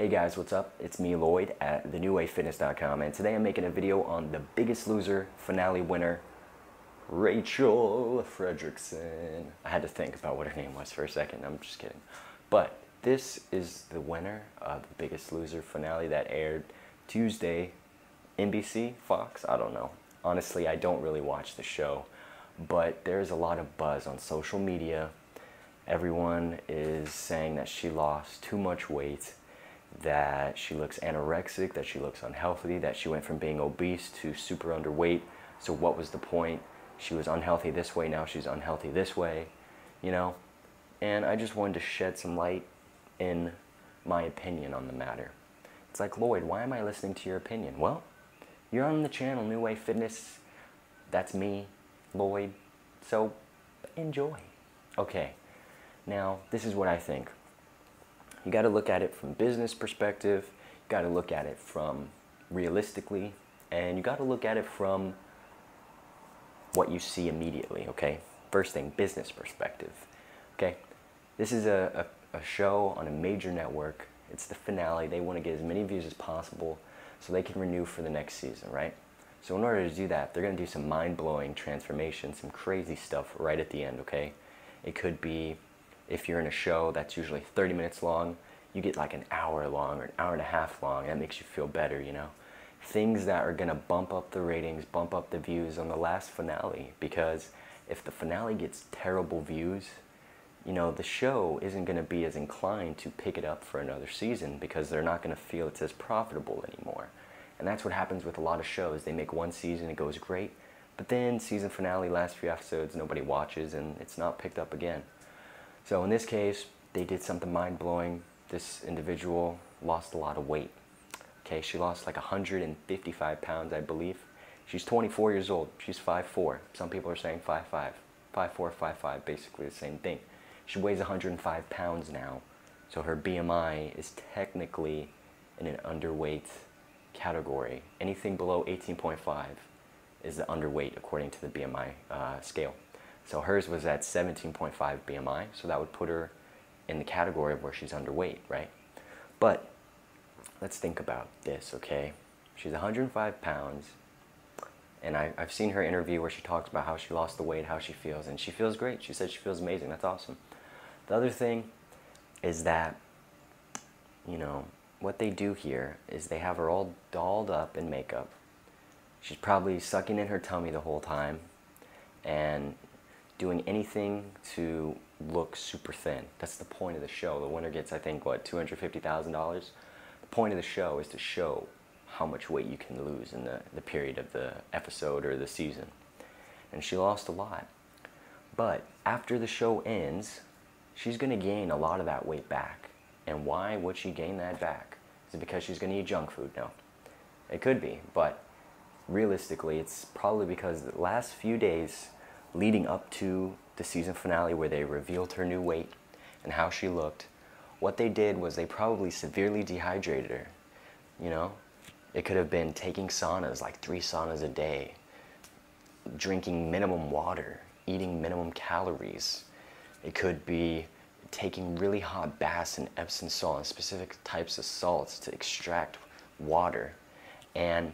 Hey guys, what's up? It's me, Lloyd, at thenewwayfitness.com, and today I'm making a video on The Biggest Loser finale winner, Rachel Fredrickson. I had to think about what her name was for a second. I'm just kidding. But this is the winner of The Biggest Loser finale that aired Tuesday, NBC, Fox, I don't know. Honestly, I don't really watch the show, but there's a lot of buzz on social media. Everyone is saying that she lost too much weight, that she looks anorexic, that she looks unhealthy, that she went from being obese to super underweight. So what was the point? She was unhealthy this way, now she's unhealthy this way, you know? And I just wanted to shed some light in my opinion on the matter. It's like, Lloyd, why am I listening to your opinion? Well, you're on the channel, New Way Fitness. That's me, Lloyd. So enjoy. Okay, now this is what I think. You got to look at it from business perspective, you got to look at it from realistically, and you got to look at it from what you see immediately, okay? First thing, business perspective, okay? This is a show on a major network. It's the finale. They want to get as many views as possible so they can renew for the next season, right? So in order to do that, they're going to do some mind-blowing transformation, some crazy stuff right at the end, okay? It could be, if you're in a show that's usually 30 minutes long, you get like an hour long or an hour and a half long. That makes you feel better, you know? Things that are gonna bump up the ratings, bump up the views on the last finale. Because if the finale gets terrible views, you know, the show isn't gonna be as inclined to pick it up for another season because they're not gonna feel it's as profitable anymore. And that's what happens with a lot of shows. They make one season, it goes great, but then season finale, last few episodes, nobody watches and it's not picked up again. So in this case, they did something mind-blowing. This individual lost a lot of weight. Okay, she lost like 155 pounds, I believe. She's 24 years old. She's 5'4". Some people are saying 5'5". 5'4", 5'5", basically the same thing. She weighs 105 pounds now. So her BMI is technically in an underweight category. Anything below 18.5 is the underweight according to the BMI scale. So hers was at 17.5 BMI, so that would put her in the category of where she's underweight, right? But let's think about this, okay? She's 105 pounds, and I've seen her interview where she talks about how she lost the weight, how she feels, and she feels great. She said she feels amazing. That's awesome. The other thing is that, you know, what they do here is they have her all dolled up in makeup. She's probably sucking in her tummy the whole time and doing anything to look super thin. That's the point of the show. The winner gets, I think, what, $250,000? The point of the show is to show how much weight you can lose in the period of the episode or the season. And she lost a lot. But after the show ends, she's going to gain a lot of that weight back. And why would she gain that back? Is it because she's going to eat junk food? No. It could be, but realistically, it's probably because the last few days leading up to the season finale where they revealed her new weight and how she looked, what they did was they probably severely dehydrated her, you know? It could have been taking saunas, like 3 saunas a day, drinking minimum water, eating minimum calories. It could be taking really hot baths in Epsom salt and specific types of salts to extract water. And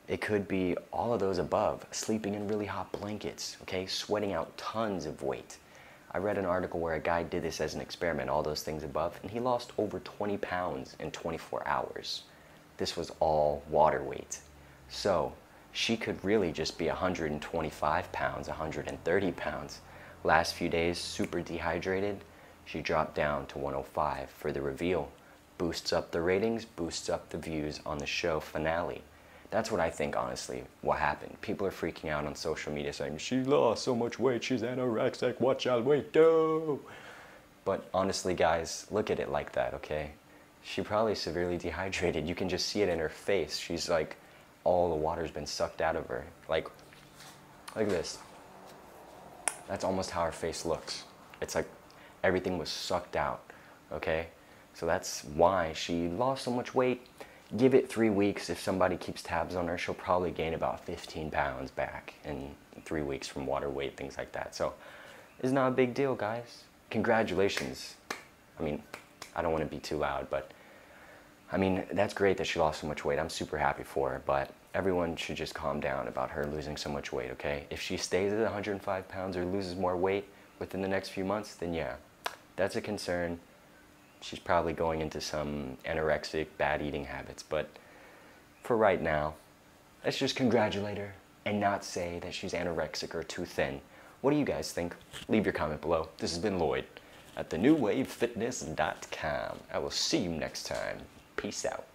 it could be all of those above, sleeping in really hot blankets, okay, sweating out tons of weight. I read an article where a guy did this as an experiment, all those things above, and he lost over 20 pounds in 24 hours. This was all water weight. So she could really just be 125 pounds, 130 pounds. Last few days, super dehydrated, she dropped down to 105 for the reveal. Boosts up the ratings, boosts up the views on the show finale. That's what I think, honestly, what happened. People are freaking out on social media saying, she lost so much weight, she's anorexic, what shall we do? But honestly, guys, look at it like that, okay? She probably severely dehydrated. You can just see it in her face. She's like, all the water's been sucked out of her. Like, look at this. That's almost how her face looks. It's like everything was sucked out, okay? So that's why she lost so much weight. Give it 3 weeks. If somebody keeps tabs on her, she'll probably gain about 15 pounds back in 3 weeks from water weight, things like that. So it's not a big deal, guys. Congratulations. I mean, I don't want to be too loud, but I mean, that's great that she lost so much weight. I'm super happy for her, but everyone should just calm down about her losing so much weight, okay? If she stays at 105 pounds or loses more weight within the next few months, then yeah, that's a concern. She's probably going into some anorexic, bad eating habits, but for right now, let's just congratulate her and not say that she's anorexic or too thin. What do you guys think? Leave your comment below. This has been Lloyd at thenewwavefitness.com. I will see you next time. Peace out.